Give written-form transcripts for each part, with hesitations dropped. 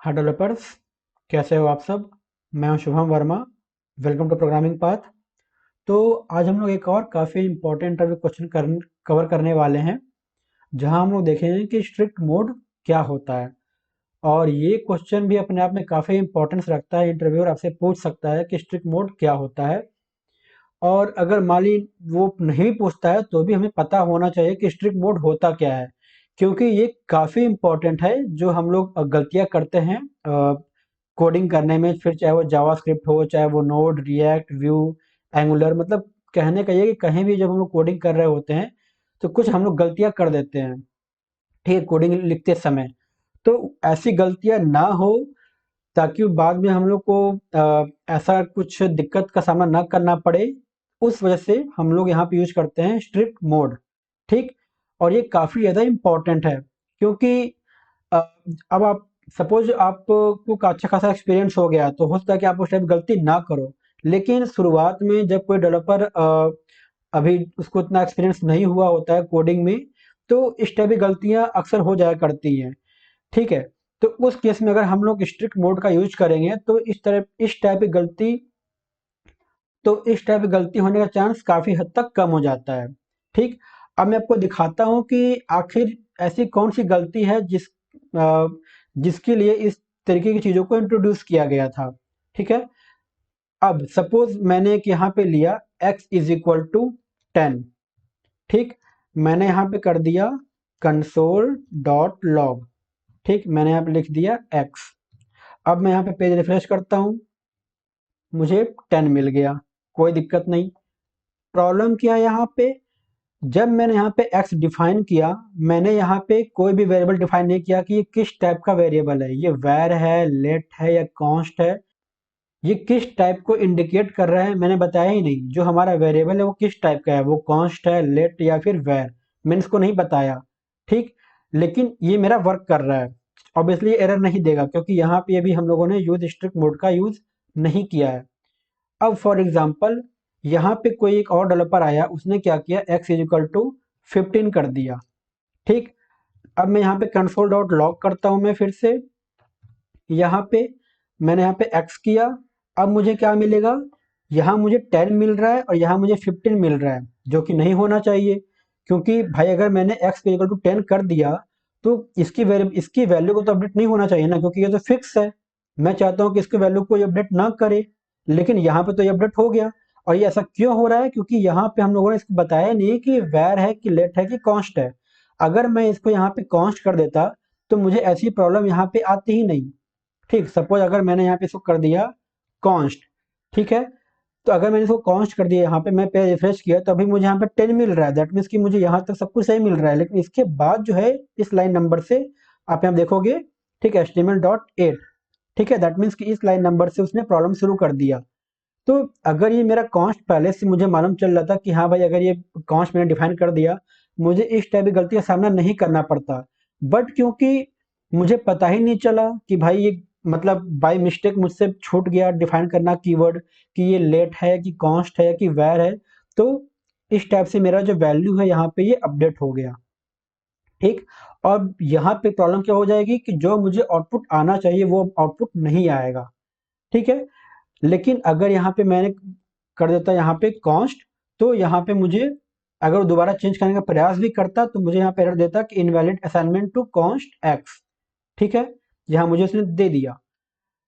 हाय developers, कैसे हो आप सब। मैं हूं Shubham Verma. Welcome to programming path. तो आज हम लोग एक और काफ़ी इंपॉर्टेंट क्वेश्चन कवर करने वाले हैं, जहां हम लोग देखेंगे कि स्ट्रिक्ट मोड क्या होता है। और ये क्वेश्चन भी अपने आप में काफ़ी इंपॉर्टेंस रखता है। इंटरव्यूअर आपसे पूछ सकता है कि स्ट्रिक्ट मोड क्या होता है, और अगर मान ली वो नहीं पूछता है तो भी हमें पता होना चाहिए कि स्ट्रिक्ट मोड होता क्या है, क्योंकि ये काफ़ी इंपॉर्टेंट है। जो हम लोग गलतियां करते हैं कोडिंग करने में, फिर चाहे वो जावास्क्रिप्ट हो, चाहे वो नोड, रिएक्ट, व्यू, एंगुलर, मतलब कहने का ये कि कहीं भी जब हम लोग कोडिंग कर रहे होते हैं तो कुछ हम लोग गलतियां कर देते हैं, ठीक है, कोडिंग लिखते समय। तो ऐसी गलतियां ना हो, ताकि बाद में हम लोग को ऐसा कुछ दिक्कत का सामना ना करना पड़े, उस वजह से हम लोग यहाँ पे यूज करते हैं स्ट्रिक्ट मोड। ठीक। और ये काफ़ी ज़्यादा इम्पोर्टेंट है, क्योंकि अ, अब आप सपोज आपको का अच्छा खासा एक्सपीरियंस हो गया, तो हो सकता है कि आप उस टाइप गलती ना करो। लेकिन शुरुआत में जब कोई डेवलपर अभी उसको इतना एक्सपीरियंस नहीं हुआ होता है कोडिंग में, तो इस टाइप की गलतियां अक्सर हो जाया करती हैं। ठीक है। तो उस केस में अगर हम लोग स्ट्रिक्ट मोड का यूज करेंगे तो इस टाइप की गलती होने का चांस काफी हद तक कम हो जाता है। ठीक। अब मैं आपको दिखाता हूं कि आखिर ऐसी कौन सी गलती है जिसके लिए इस तरीके की चीजों को इंट्रोड्यूस किया गया था। ठीक है। अब सपोज मैंने एक यहाँ पे लिया x=10। ठीक। मैंने यहाँ पे कर दिया console.log। ठीक। मैंने यहाँ पे लिख दिया x। अब मैं यहाँ पे पेज रिफ्रेश करता हूँ, मुझे 10 मिल गया, कोई दिक्कत नहीं। प्रॉब्लम क्या है यहाँ पे, जब मैंने यहाँ पे x डिफाइन किया, मैंने यहाँ पे कोई भी वेरिएबल डिफाइन नहीं किया कि ये किस टाइप का वेरिएबल है, ये var है, let है या const है। ये किस टाइप को इंडिकेट कर रहा है मैंने बताया ही नहीं। जो हमारा वेरिएबल है वो किस टाइप का है, वो const है, let या फिर var, मैंने इसको नहीं बताया। ठीक। लेकिन ये मेरा वर्क कर रहा है। ऑब्वियसली एरर नहीं देगा, क्योंकि यहाँ पे अभी हम लोगों ने यूज स्ट्रिक्ट मोड का यूज नहीं किया है। अब फॉर एग्जाम्पल यहाँ पे कोई एक और डेवलपर आया, उसने क्या किया, x=15 कर दिया। ठीक। अब मैं यहाँ पे console.log करता हूँ मैं फिर से। यहाँ पे मैंने यहाँ पे x किया। अब मुझे क्या मिलेगा, यहाँ मुझे 10 मिल रहा है और यहाँ मुझे 15 मिल रहा है, जो कि नहीं होना चाहिए। क्योंकि भाई अगर मैंने x=10 कर दिया, तो इसकी वैल्यू को तो अपडेट नहीं होना चाहिए ना, क्योंकि ये तो फिक्स है। मैं चाहता हूँ कि इसकी वैल्यू को अपडेट ना करे, लेकिन यहाँ पे तो ये अपडेट हो गया। और ये ऐसा क्यों हो रहा है, क्योंकि यहाँ पे हम लोगों ने इसको बताया नहीं कि वैर है कि लेट है कि कॉन्स्ट है। अगर मैं इसको यहाँ पे कॉन्स्ट कर देता तो मुझे ऐसी प्रॉब्लम यहाँ पे आती ही नहीं। ठीक। सपोज अगर मैंने यहाँ पे इसको कर दिया कॉन्स्ट, ठीक है, तो अगर मैंने इसको कॉन्स्ट कर दिया, यहाँ पे मैं पेज रिफ्रेश किया तो अभी मुझे यहाँ पे 10 मिल रहा है। दैट मीन्स कि मुझे यहाँ तक सब कुछ सही मिल रहा है, लेकिन इसके बाद जो है इस लाइन नंबर से आप यहाँ देखोगे, ठीक है, HTML.8। ठीक है। दैट मीन्स कि इस लाइन नंबर से उसने प्रॉब्लम शुरू कर दिया। तो अगर ये मेरा कॉन्स्ट पहले से मुझे मालूम चल रहा था कि हाँ भाई अगर ये कॉन्स्ट मैंने डिफाइन कर दिया, मुझे इस टाइप की गलती का सामना नहीं करना पड़ता। बट क्योंकि मुझे पता ही नहीं चला कि भाई ये, मतलब बाय मिस्टेक मुझसे छूट गया डिफाइन करना कीवर्ड, कि ये लेट है कि कॉन्स्ट है कि वैर है, तो इस टाइप से मेरा जो वैल्यू है यहाँ पे ये अपडेट हो गया। ठीक। और यहाँ पे प्रॉब्लम क्या हो जाएगी कि जो मुझे आउटपुट आना चाहिए वो आउटपुट नहीं आएगा। ठीक है। लेकिन अगर यहाँ पे मैंने कर देता यहाँ पे कॉन्स्ट, तो यहाँ पे मुझे अगर दोबारा चेंज करने का प्रयास भी करता तो मुझे यहाँ पे एरर देता कि invalid assignment to const x. ठीक है। यहाँ मुझे उसने दे दिया।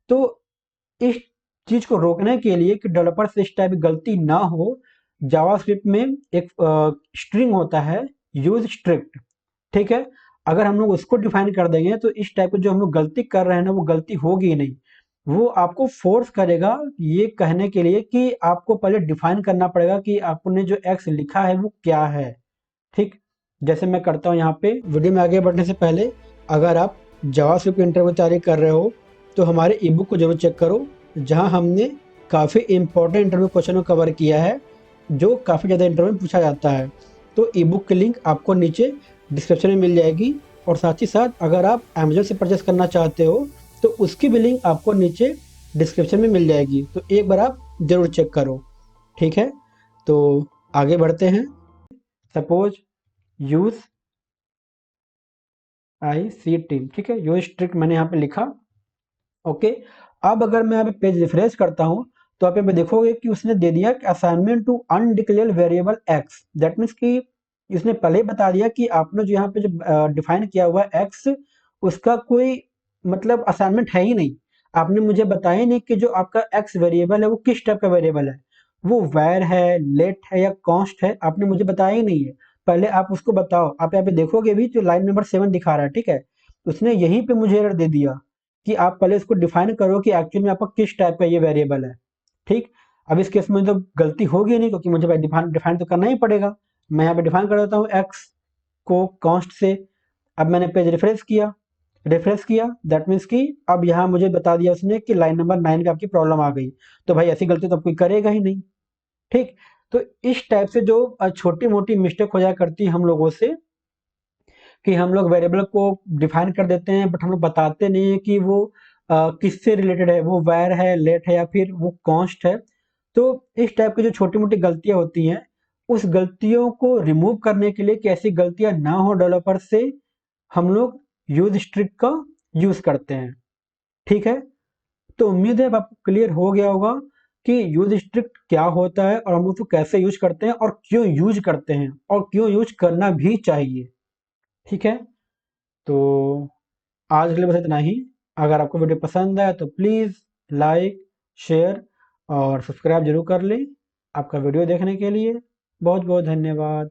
तो इस चीज को रोकने के लिए कि डेवलपर से इस टाइप की गलती ना हो, जावास्क्रिप्ट में एक स्ट्रिंग होता है, यूज स्ट्रिक्ट। ठीक है। अगर हम लोग उसको डिफाइन कर देंगे तो इस टाइप की जो हम लोग गलती कर रहे हैं ना, वो गलती होगी ही नहीं। वो आपको फोर्स करेगा ये कहने के लिए कि आपको पहले डिफाइन करना पड़ेगा कि आपने जो एक्स लिखा है वो क्या है। ठीक। जैसे मैं करता हूँ यहाँ पे, वीडियो में आगे बढ़ने से पहले, अगर आप जावास्क्रिप्ट इंटरव्यू तैयारी कर रहे हो तो हमारे ई बुक को जरूर चेक करो, जहाँ हमने काफ़ी इंपॉर्टेंट इंटरव्यू क्वेश्चन को कवर किया है, जो काफ़ी ज़्यादा इंटरव्यू में पूछा जाता है। तो ई बुक की लिंक आपको नीचे डिस्क्रिप्शन में मिल जाएगी, और साथ ही साथ अगर आप अमेजोन से परचेस करना चाहते हो तो उसकी भी लिंक आपको नीचे डिस्क्रिप्शन में मिल जाएगी, तो एक बार आप ज़रूर चेक करो। ठीक है। तो आगे बढ़ते हैं। Suppose use I C team, ठीक है, यूज स्ट्रिक्ट मैंने यहाँ पे लिखा। ओके। अब अगर मैं यहाँ पे पेज रिफ्रेश करता हूँ तो आप यहाँ पे देखोगे कि उसने दे दिया कि assignment to undeclared variable x. That means कि इसने पहले ही बता दिया कि आपने जो यहाँ पे जो डिफाइन किया हुआ है एक्स, उसका कोई मतलब असाइनमेंट है ही नहीं। आपने मुझे बताया नहीं कि जो आपका एक्स वेरिएबल है वो किस टाइप का वेरिएबल है, वो वैर है, लेट है या कॉन्स्ट है, आपने मुझे बताया ही नहीं है। पहले आप उसको बताओ। आप यहाँ पे देखोगे भी जो लाइन नंबर 7 दिखा रहा है, ठीक है, उसने यहीं पे मुझे एरर दे दिया कि आप पहले इसको डिफाइन करो कि एक्चुअल में आपका किस टाइप का ये वेरिएबल है। ठीक। अब इस केस में तो गलती होगी नहीं क्योंकि मुझे भाई डिफाइन डिफाइन तो करना ही पड़ेगा। मैं यहाँ पे डिफाइन कर देता हूँ एक्स को कॉन्स्ट से। अब मैंने पेज रिफ्रेश किया दैट मीन्स कि अब यहाँ मुझे बता दिया उसने कि लाइन नंबर 9 पे आपकी प्रॉब्लम आ गई। तो भाई ऐसी गलती तो अब कोई करेगा ही नहीं। ठीक। तो इस टाइप से जो छोटी मोटी मिस्टेक हो जाया करती है हम लोगों से, कि हम लोग वेरिएबल को डिफाइन कर देते हैं बट हम लोग बताते नहीं है कि वो किससे रिलेटेड है, वो वैर है, लेट है या फिर वो कॉन्स्ट है। तो इस टाइप की जो छोटी मोटी गलतियां होती हैं, उस गलतियों को रिमूव करने के लिए कि ऐसी गलतियां ना हो डेवलपर से, हम लोग यूज स्ट्रिक्ट का यूज करते हैं। ठीक है। तो उम्मीद है अब आपको क्लियर हो गया होगा कि यूज स्ट्रिक्ट क्या होता है और हम उसको कैसे यूज करते हैं और क्यों यूज करते हैं और क्यों यूज करना भी चाहिए। ठीक है। तो आज के लिए बस इतना ही। अगर आपको वीडियो पसंद आया तो प्लीज़ लाइक, शेयर और सब्सक्राइब जरूर कर लें। आपका वीडियो देखने के लिए बहुत बहुत धन्यवाद।